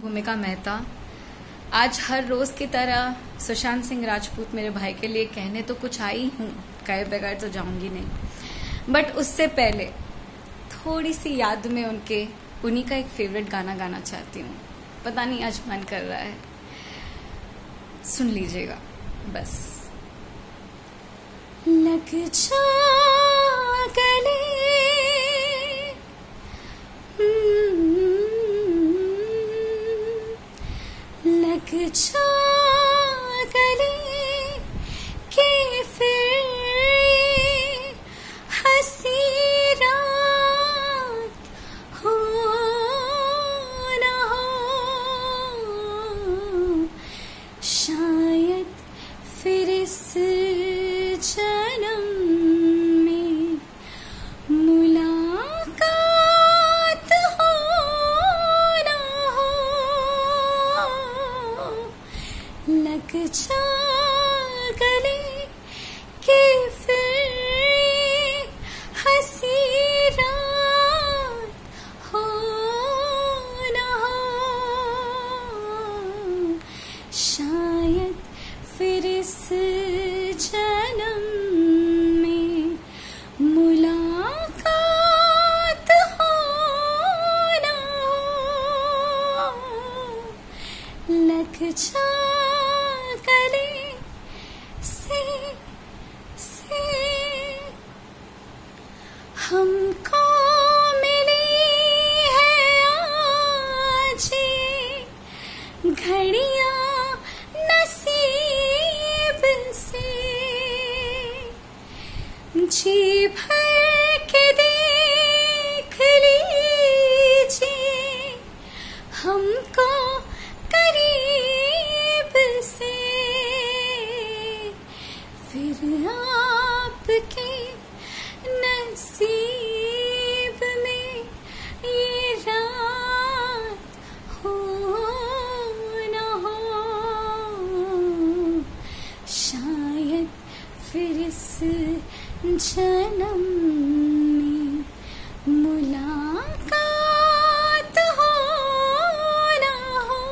भूमिका मेहता। आज हर रोज की तरह सुशांत सिंह राजपूत मेरे भाई के लिए कहने तो कुछ आई हूँ, कहे बगैर तो जाऊंगी नहीं। बट उससे पहले थोड़ी सी याद में उन्हीं का एक फेवरेट गाना गाना चाहती हूँ। पता नहीं आज मन कर रहा है, सुन लीजिएगा बस। लग जा गले लग जा गले के फिर हंसी रात हो ना हो, शायद फिर इस जन्म में मुलाकात हो ना हो। लग जा गले के फिर हंसी रात हो ना हो, शायद फिर इस जन्म में मुलाकात हो ना हो। लग जा गले से हमको मिली है आज ये घड़ियां नसीब से, जी भर के देख लीजिए हमको करीब से, फिर आपके नसीब में ये रात हो ना हो, शायद फिर इस जन्म में मुलाकात हो ना हो।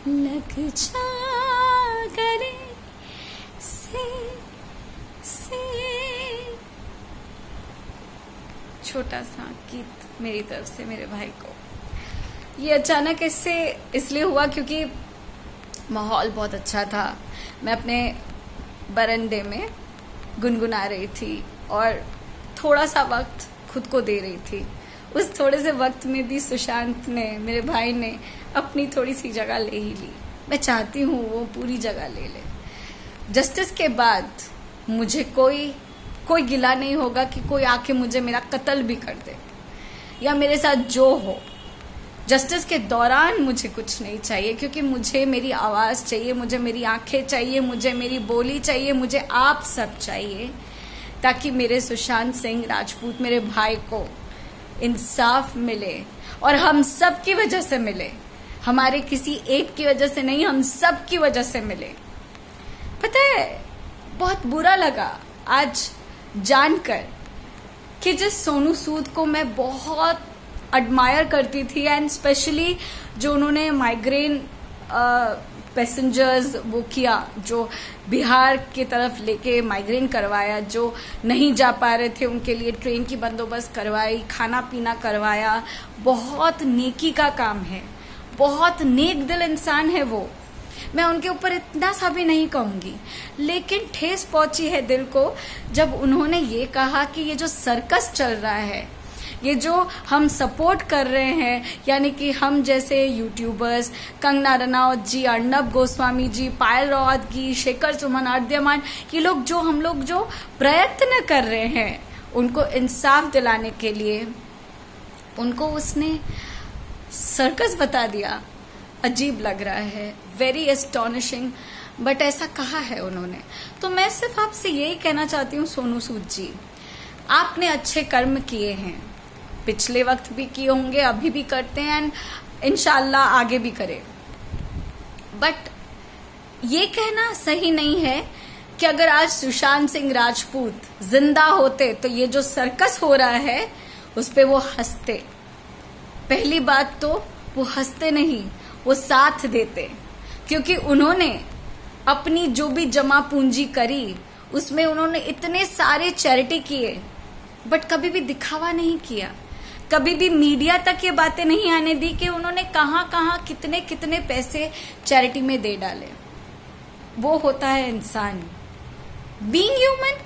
लग जा गले से छोटा सा गीत मेरी तरफ से मेरे भाई को। ये अचानक इसलिए हुआ क्योंकि माहौल बहुत अच्छा था। मैं अपने बरंडे में गुनगुना रही थी और थोड़ा सा वक्त खुद को दे रही थी। उस थोड़े से वक्त में भी सुशांत ने, मेरे भाई ने, अपनी थोड़ी सी जगह ले ही ली। मैं चाहती हूँ वो पूरी जगह ले ले। जस्टिस के बाद मुझे कोई गिला नहीं होगा कि कोई आके मुझे मेरा कत्ल भी कर दे या मेरे साथ जो हो। जस्टिस के दौरान मुझे कुछ नहीं चाहिए, क्योंकि मुझे मेरी आवाज़ चाहिए, मुझे मेरी आंखें चाहिए, मुझे मेरी बोली चाहिए, मुझे आप सब चाहिए, ताकि मेरे सुशांत सिंह राजपूत मेरे भाई को इंसाफ मिले और हम सब की वजह से मिले। हमारे किसी एक की वजह से नहीं, हम सब की वजह से मिले। पता है, बहुत बुरा लगा आज जानकर कि जिस सोनू सूद को मैं बहुत एडमायर करती थी, एंड स्पेशली जो उन्होंने माइग्रेन पैसेंजर्स वो किया, जो बिहार की तरफ लेके माइग्रेन करवाया, जो नहीं जा पा रहे थे उनके लिए ट्रेन की बंदोबस्त करवाई, खाना पीना करवाया। बहुत नेकी का काम है, बहुत नेक दिल इंसान है वो। मैं उनके ऊपर इतना सा भी नहीं कहूंगी, लेकिन ठेस पहुंची है दिल को जब उन्होंने ये कहा कि ये जो सर्कस चल रहा है, ये जो हम सपोर्ट कर रहे हैं, यानी कि हम जैसे यूट्यूबर्स, कंगना रनौत जी, अर्नब गोस्वामी जी, पायल रौहतगी, शेखर सुमन, अर्द्यमान, ये लोग हम लोग जो प्रयत्न कर रहे हैं उनको इंसाफ दिलाने के लिए, उनको उसने सर्कस बता दिया। अजीब लग रहा है, वेरी एस्टॉनिशिंग, बट ऐसा कहा है उन्होंने। तो मैं सिर्फ आपसे यही कहना चाहती हूँ, सोनू सूद जी, आपने अच्छे कर्म किए हैं, पिछले वक्त भी किए होंगे, अभी भी करते हैं, एंड इंशाल्लाह आगे भी करें। बट ये कहना सही नहीं है कि अगर आज सुशांत सिंह राजपूत जिंदा होते तो ये जो सर्कस हो रहा है उस पे वो हंसते। पहली बात तो वो हंसते नहीं, वो साथ देते, क्योंकि उन्होंने अपनी जो भी जमा पूंजी करी उसमें उन्होंने इतने सारे चैरिटी किए, बट कभी भी दिखावा नहीं किया, कभी भी मीडिया तक ये बातें नहीं आने दी कि उन्होंने कहाँ कहाँ कितने कितने पैसे चैरिटी में दे डाले। वो होता है इंसान, बीइंग ह्यूमन।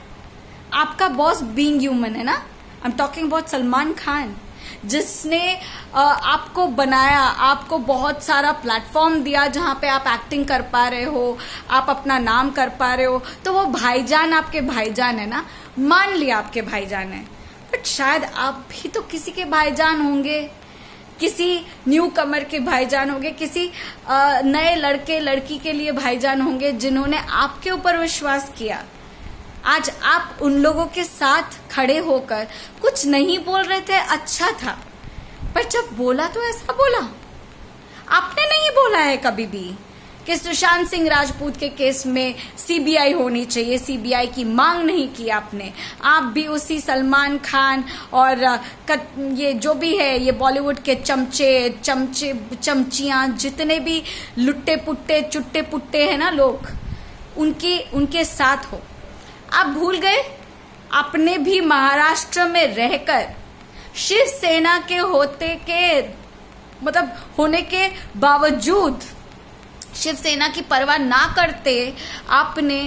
आपका बॉस बीइंग ह्यूमन है ना। I am talking about Salman Khan, जिसने आपको बनाया, आपको बहुत सारा प्लेटफॉर्म दिया जहां पे आप एक्टिंग कर पा रहे हो, आप अपना नाम कर पा रहे हो। तो वो भाईजान आपके भाईजान है ना, मान लिया आपके भाईजान है, बट शायद आप भी तो किसी के भाईजान होंगे, किसी न्यू कमर के भाईजान होंगे, किसी नए लड़के लड़की के लिए भाईजान होंगे जिन्होंने आपके ऊपर विश्वास किया। आज आप उन लोगों के साथ खड़े होकर कुछ नहीं बोल रहे थे, अच्छा था, पर जब बोला तो ऐसा बोला। आपने नहीं बोला है कभी भी कि सुशांत सिंह राजपूत के केस में सीबीआई होनी चाहिए, सीबीआई की मांग नहीं की आपने। आप भी उसी सलमान खान और ये जो भी है, ये बॉलीवुड के चमचियां, जितने भी लुट्टे पुट्टे चुट्टे पुट्टे हैं ना लोग, उनके साथ हो। आप भूल गए आपने भी महाराष्ट्र में रहकर शिवसेना के होने के बावजूद, शिवसेना की परवाह ना करते आपने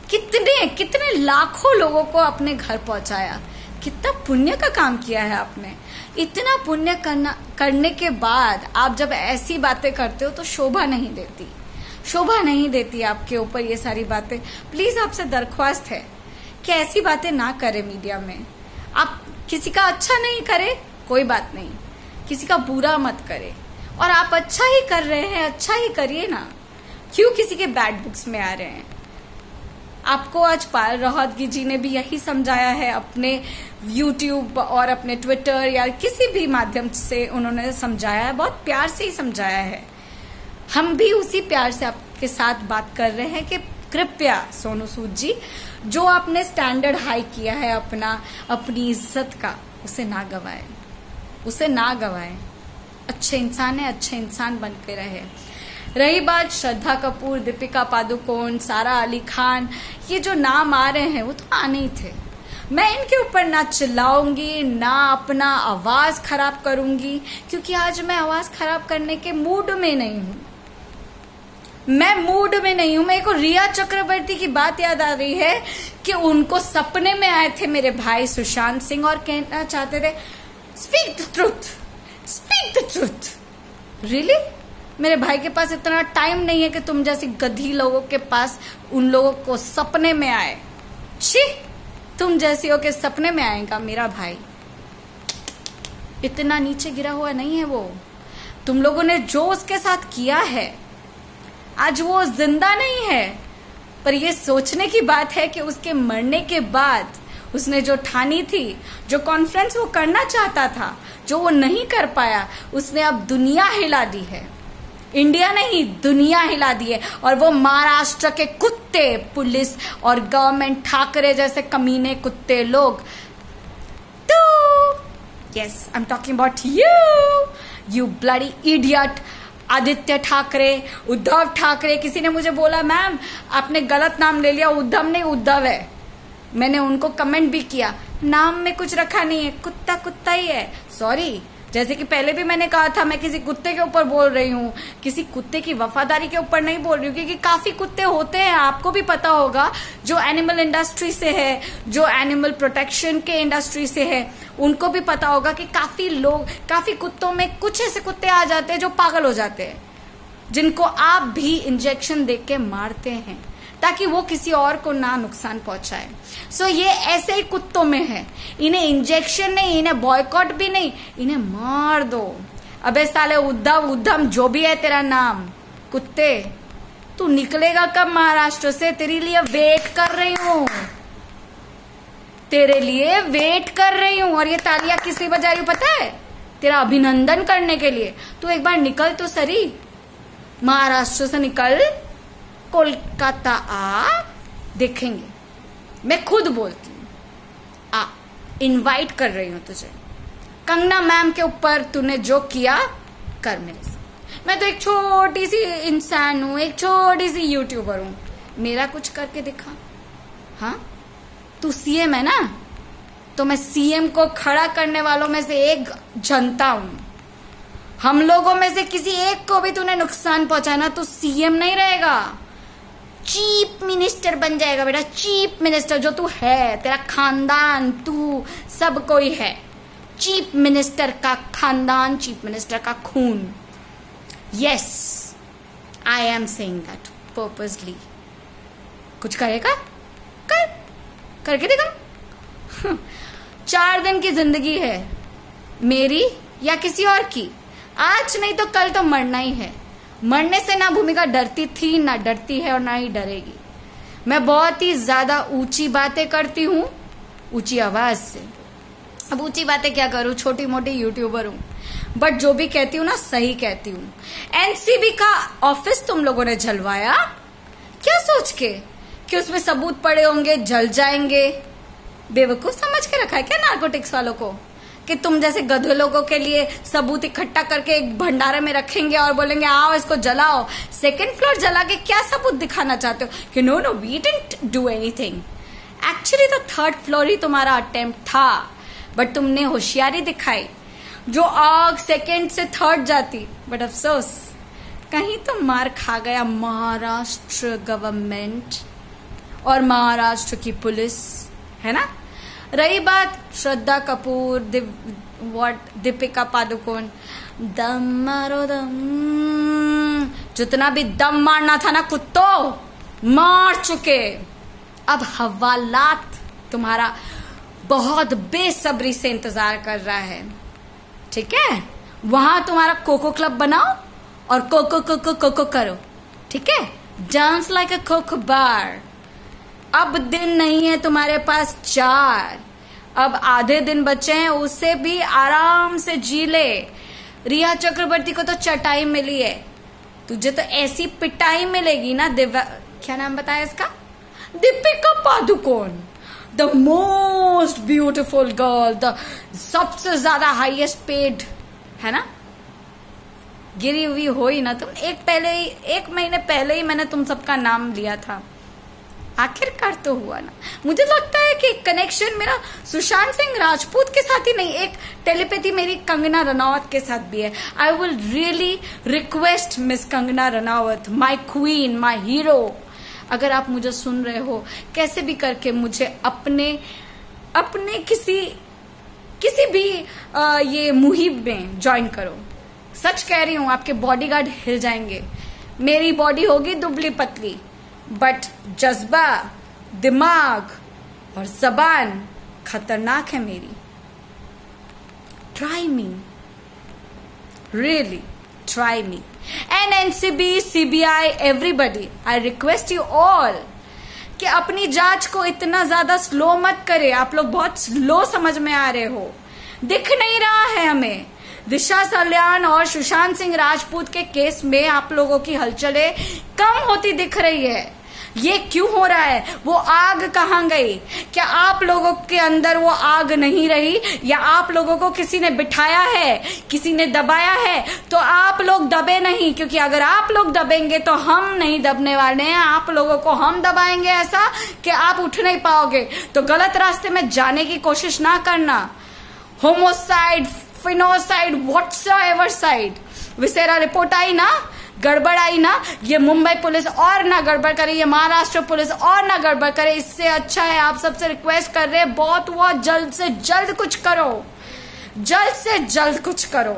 कितने लाखों लोगों को अपने घर पहुंचाया। कितना पुण्य का काम किया है आपने। इतना पुण्य करने के बाद आप जब ऐसी बातें करते हो तो शोभा नहीं देती आपके ऊपर ये सारी बातें। प्लीज आपसे दरख्वास्त है कि ऐसी बातें ना करें मीडिया में। आप किसी का अच्छा नहीं करे, कोई बात नहीं, किसी का बुरा मत करे। और आप अच्छा ही कर रहे हैं, अच्छा ही करिए ना, क्यों किसी के बैड बुक्स में आ रहे हैं। आपको आज पायल रोहतगी जी ने भी यही समझाया है, अपने YouTube और अपने ट्विटर या किसी भी माध्यम से उन्होंने समझाया है, बहुत प्यार से ही समझाया है। हम भी उसी प्यार से आपके साथ बात कर रहे हैं कि कृपया सोनू सूद जी, जो आपने स्टैंडर्ड हाई किया है अपनी इज्जत का, उसे ना गवाए। अच्छे इंसान है, अच्छे इंसान बन के रहे। रही बात श्रद्धा कपूर, दीपिका पादुकोण, सारा अली खान, ये जो नाम आ रहे हैं वो तो आने ही थे। मैं इनके ऊपर ना चिल्लाऊंगी, ना अपना आवाज खराब करूंगी, क्योंकि आज मैं आवाज खराब करने के मूड में नहीं हूं। मेरे को रिया चक्रवर्ती की बात याद आ रही है कि उनको सपने में आए थे मेरे भाई सुशांत सिंह और कहना चाहते थे स्पीक द ट्रूथ। रियली? मेरे भाई के पास इतना टाइम नहीं है कि तुम जैसी गधी लोगों के पास उन लोगों को सपने में आए। छी, तुम जैसियों के सपने में आएगा मेरा भाई। इतना नीचे गिरा हुआ नहीं है वो। तुम लोगों ने जो उसके साथ किया है, आज वो जिंदा नहीं है, पर ये सोचने की बात है कि उसके मरने के बाद उसने जो ठानी थी, जो कॉन्फ्रेंस वो करना चाहता था, जो वो नहीं कर पाया, उसने अब दुनिया हिला दी है। इंडिया नहीं, दुनिया हिला दी है। और वो महाराष्ट्र के कुत्ते, पुलिस और गवर्नमेंट, ठाकरे जैसे कमीने कुत्ते लोग, तो yes, I am talking about you bloody idiot. Aditya Thackeray, Uddhav Thackeray. किसी ने मुझे बोला मैम आपने गलत नाम ले लिया, उद्धव नहीं उद्धव है। मैंने उनको कमेंट भी किया, नाम में कुछ रखा नहीं है, कुत्ता कुत्ता ही है। सॉरी, जैसे कि पहले भी मैंने कहा था, मैं किसी कुत्ते के ऊपर बोल रही हूँ, किसी कुत्ते की वफादारी के ऊपर नहीं बोल रही हूँ, क्योंकि काफी कुत्ते होते हैं, आपको भी पता होगा, जो एनिमल इंडस्ट्री से है, जो एनिमल प्रोटेक्शन के इंडस्ट्री से है, उनको भी पता होगा कि काफी कुत्तों में कुछ ऐसे कुत्ते आ जाते हैं जो पागल हो जाते हैं, जिनको आप भी इंजेक्शन दे के मारते हैं ताकि वो किसी और को ना नुकसान पहुंचाए। सो ये ऐसे ही कुत्तों में है। इन्हें इंजेक्शन नहीं, इन्हें बॉयकॉट भी नहीं, इन्हें मार दो। अबे साले उद्धव जो भी है तेरा नाम, कुत्ते, तू निकलेगा कब महाराष्ट्र से? तेरे लिए वेट कर रही हूँ। और ये तालियां किस लिए बजा रही हूँ पता है? तेरा अभिनंदन करने के लिए। तू एक बार निकल तो सही, महाराष्ट्र से निकल, कोलकाता आ, देखेंगे। मैं खुद बोलती हूँ, आ, इनवाइट कर रही हूँ तुझे। कंगना मैम के ऊपर तूने जो किया कर मेरे साथ। मैं तो एक छोटी सी इंसान हूं, एक छोटी सी यूट्यूबर हूं, मेरा कुछ करके दिखा। हाँ, तू सीएम है ना, तो मैं सीएम को खड़ा करने वालों में से एक जनता हूं। हम लोगों में से किसी एक को भी तूने नुकसान पहुंचाना तो सीएम नहीं रहेगा, चीफ मिनिस्टर बन जाएगा बेटा। चीफ मिनिस्टर जो तू है, तेरा खानदान, तू, सब कोई है चीफ मिनिस्टर का खानदान, चीफ मिनिस्टर का खून। Yes, I am saying that purposely. कुछ करेगा, करके देखा। 4 दिन की जिंदगी है, मेरी या किसी और की। आज नहीं तो कल तो मरना ही है। मरने से ना भूमिका डरती थी, ना डरती है और ना ही डरेगी। मैं बहुत ही ज्यादा ऊंची बातें करती हूँ, ऊंची आवाज से। अब ऊंची बातें क्या करूं, छोटी मोटी यूट्यूबर हूं, बट जो भी कहती हूँ ना सही कहती हूँ। एनसीबी का ऑफिस तुम लोगों ने जलवाया क्या सोच के कि उसमें सबूत पड़े होंगे, जल जाएंगे। बेवकूफ समझ के रखा है क्या नार्कोटिक्स वालों को, कि तुम जैसे गधे लोगों के लिए सबूत इकट्ठा करके एक भंडारे में रखेंगे और बोलेंगे आओ इसको जलाओ। 2nd फ्लोर जला के क्या सबूत दिखाना चाहते हो कि no we didn't do anything. Actually तो 3rd फ्लोर ही तुम्हारा अटेम्प्ट था, बट तुमने होशियारी दिखाई, जो आग 2nd से 3rd जाती। बट अफसोस कहीं तो मार खा गया महाराष्ट्र गवर्नमेंट और महाराष्ट्र की पुलिस, है ना। रही बात श्रद्धा कपूर, दीपिका पादुकोण, दम मारो दम, जितना भी दम मारना था ना कुत्तों मार चुके। अब हवालात तुम्हारा बहुत बेसब्री से इंतजार कर रहा है, ठीक है। वहां तुम्हारा कोको क्लब बनाओ और कोको करो, ठीक है। डांस लाइक अ कोको बार। अब दिन नहीं है तुम्हारे पास 4, अब आधे दिन बचे हैं, उससे भी आराम से जी ले। रिया चक्रवर्ती को तो चटाई मिली है, तुझे तो ऐसी पिटाई मिलेगी ना। क्या नाम बताया इसका, Deepika Padukone, the most beautiful girl, the सबसे ज्यादा हाईएस्ट पेड, है ना। गिरी हुई हो ही ना तुम। एक महीने पहले ही मैंने तुम सबका नाम लिया था, आखिरकार तो हुआ ना। मुझे लगता है कि कनेक्शन मेरा सुशांत सिंह राजपूत के साथ ही नहीं, एक टेलीपैथी मेरी कंगना रनौत के साथ भी है। I will really request miss Kangana Ranaut, my queen, my hero, अगर आप मुझे सुन रहे हो, कैसे भी करके मुझे अपने किसी भी ये मुहिम में ज्वाइन करो। सच कह रही हूं, आपके बॉडीगार्ड हिल जाएंगे। मेरी बॉडी होगी दुबली पतली, बट जज्बा, दिमाग और जबान खतरनाक है मेरी। Try me, really try me. And NCB, CBI, everybody, I request you all कि अपनी जांच को इतना ज्यादा स्लो मत करे। आप लोग बहुत स्लो समझ में आ रहे हो, दिख नहीं रहा है हमें। दिशा सल्यान और सुशांत सिंह राजपूत के केस में आप लोगों की हलचलें कम होती दिख रही है। ये क्यों हो रहा है? वो आग कहाँ गई? क्या आप लोगों के अंदर वो आग नहीं रही, या आप लोगों को किसी ने बिठाया है, किसी ने दबाया है? तो आप लोग दबे नहीं, क्योंकि अगर आप लोग दबेंगे तो हम नहीं दबने वाले हैं। आप लोगों को हम दबाएंगे ऐसा कि आप उठ नहीं पाओगे। तो गलत रास्ते में जाने की कोशिश ना करना। होमोसाइड, फिनोसाइड, व्हाटसएवर साइड, विसेरा रिपोर्ट आई ना, गड़बड़ आई ना, ये मुंबई पुलिस और ना गड़बड़ करे, ये महाराष्ट्र पुलिस और ना गड़बड़ करे। इससे अच्छा है, आप सबसे रिक्वेस्ट कर रहे हैं, बहुत हुआ, जल्द से जल्द कुछ करो, जल्द से जल्द कुछ करो।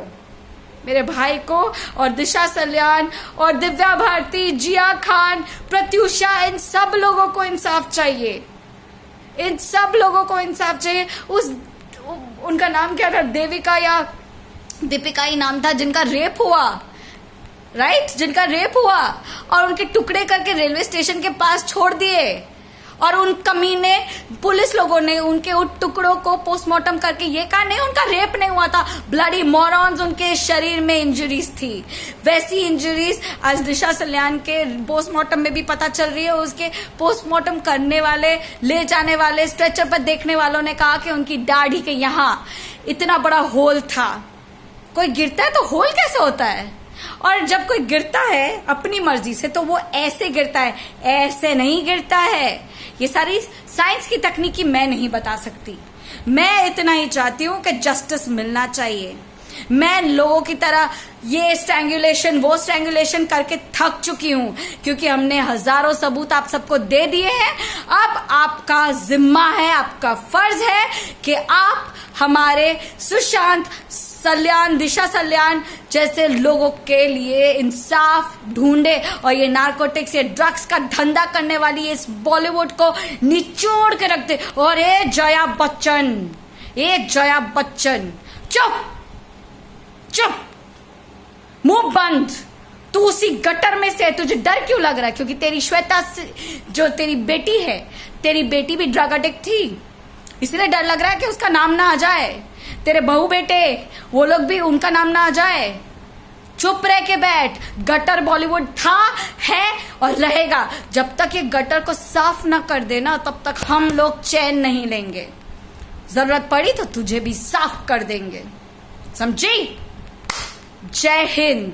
मेरे भाई को और दिशा सल्यान और दिव्या भारती, जिया खान, प्रत्युषा, इन सब लोगों को इंसाफ चाहिए। इन सब लोगों को इंसाफ चाहिए। उनका नाम क्या था, देविका या दीपिका ही नाम था, जिनका रेप हुआ, राइट, जिनका रेप हुआ और उनके टुकड़े करके रेलवे स्टेशन के पास छोड़ दिए, और उन कमीने पुलिस लोगों ने उनके उन टुकड़ों को पोस्टमार्टम करके ये कहा नहीं उनका रेप नहीं हुआ था। ब्लडी मॉरॉन्स, उनके शरीर में इंजरीज थी। वैसी इंजरीज आज दिशा सल्यान के पोस्टमार्टम में भी पता चल रही है। उसके पोस्टमार्टम करने वाले, ले जाने वाले, स्ट्रेचर पर देखने वालों ने कहा कि उनकी दाढ़ी के यहाँ इतना बड़ा होल था। कोई गिरता है तो होल कैसे होता है? और जब कोई गिरता है अपनी मर्जी से तो वो ऐसे गिरता है, ऐसे नहीं गिरता है। ये सारी साइंस की तकनीकी मैं नहीं बता सकती। मैं इतना ही चाहती हूं कि जस्टिस मिलना चाहिए। मैं लोगों की तरह ये स्ट्रैंगुलेशन वो स्ट्रैंगुलेशन करके थक चुकी हूं, क्योंकि हमने हजारों सबूत आप सबको दे दिए हैं। अब आपका जिम्मा है, आपका फर्ज है कि आप हमारे सुशांत सल्यान, दिशा सल्यान जैसे लोगों के लिए इंसाफ ढूंढे और ये नारकोटिक्स, ये ड्रग्स का धंधा करने वाली इस बॉलीवुड को निचोड़ के रख दे। और ए जया बच्चन, चुप चुप, मुंह बंद। तू उसी गटर में से, तुझे डर क्यों लग रहा है? क्योंकि तेरी श्वेता जो तेरी बेटी है, तेरी बेटी भी ड्रग एडिक्ट थी, इसलिए डर लग रहा है कि उसका नाम ना आ जाए। तेरे बहू बेटे, वो लोग भी, उनका नाम ना आ जाए। चुप रह के बैठ। गटर बॉलीवुड था, है और रहेगा। जब तक ये गटर को साफ ना कर देना तब तक हम लोग चैन नहीं लेंगे। जरूरत पड़ी तो तुझे भी साफ कर देंगे, समझी? जय हिंद।